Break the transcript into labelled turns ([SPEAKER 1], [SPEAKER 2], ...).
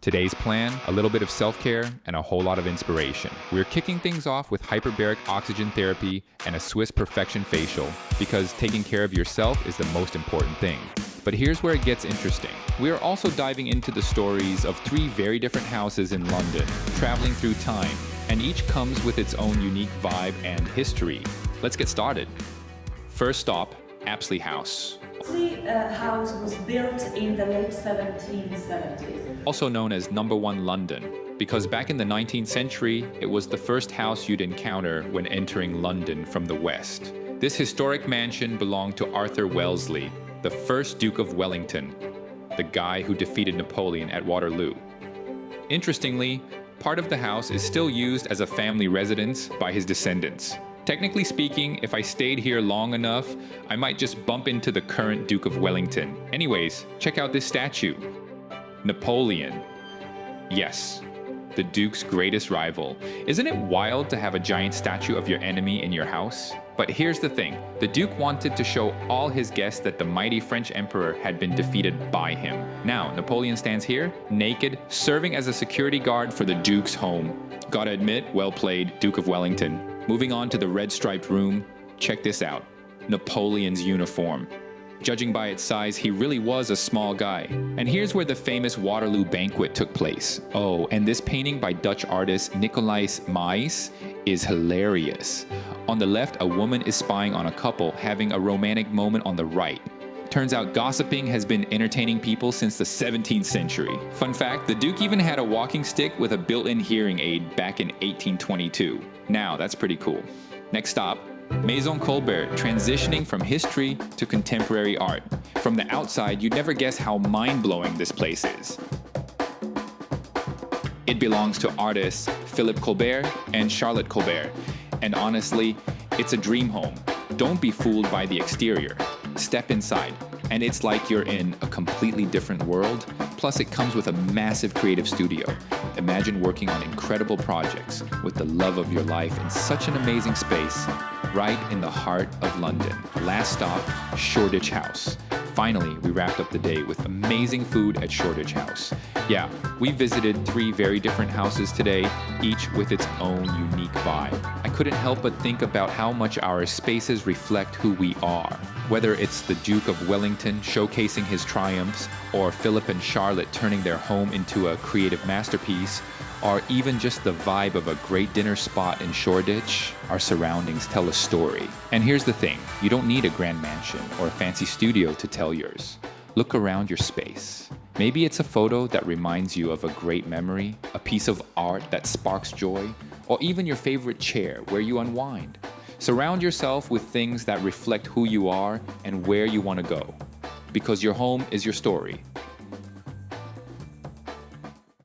[SPEAKER 1] Today's plan, a little bit of self-care and a whole lot of inspiration. We're kicking things off with hyperbaric oxygen therapy and a Swiss Perfection facial because taking care of yourself is the most important thing. But here's where it gets interesting. We are also diving into the stories of 3 very different houses in London, traveling through time, and each comes with its own unique vibe and history. Let's get started. First stop, Apsley House.
[SPEAKER 2] Apsley House was built in the late 1770s.
[SPEAKER 1] Also known as Number 1 London, because back in the 19th century, it was the first house you'd encounter when entering London from the west. This historic mansion belonged to Arthur Wellesley, the first Duke of Wellington, the guy who defeated Napoleon at Waterloo. Interestingly, part of the house is still used as a family residence by his descendants. Technically speaking, if I stayed here long enough, I might just bump into the current Duke of Wellington. Anyways, check out this statue. Napoleon. Yes, the Duke's greatest rival. Isn't it wild to have a giant statue of your enemy in your house? But here's the thing, the Duke wanted to show all his guests that the mighty French Emperor had been defeated by him. Now, Napoleon stands here, naked, serving as a security guard for the Duke's home. Gotta admit, well played, Duke of Wellington. Moving on to the red-striped room, check this out, Napoleon's uniform. Judging by its size, he really was a small guy. And here's where the famous Waterloo banquet took place. Oh, and this painting by Dutch artist Nicolaas Maes is hilarious. On the left, a woman is spying on a couple having a romantic moment on the right. Turns out gossiping has been entertaining people since the 17th century. Fun fact, the Duke even had a walking stick with a built-in hearing aid back in 1822. Now, that's pretty cool. Next stop, Maison Colbert, transitioning from history to contemporary art. From the outside, you'd never guess how mind-blowing this place is. It belongs to artists Philippe Colbert and Charlotte Colbert. And honestly, it's a dream home. Don't be fooled by the exterior. Step inside, and it's like you're in a completely different world. Plus, it comes with a massive creative studio. Imagine working on incredible projects with the love of your life in such an amazing space, right in the heart of London. Last stop, Shoreditch House. Finally, we wrapped up the day with amazing food at Shoreditch House. Yeah, we visited 3 very different houses today, each with its own unique vibe. I couldn't help but think about how much our spaces reflect who we are. Whether it's the Duke of Wellington showcasing his triumphs, or Philip and Charlotte turning their home into a creative masterpiece, or even just the vibe of a great dinner spot in Shoreditch, our surroundings tell a story. And here's the thing, you don't need a grand mansion or a fancy studio to tell yours. Look around your space. Maybe it's a photo that reminds you of a great memory, a piece of art that sparks joy, or even your favorite chair where you unwind. Surround yourself with things that reflect who you are and where you want to go. Because your home is your story.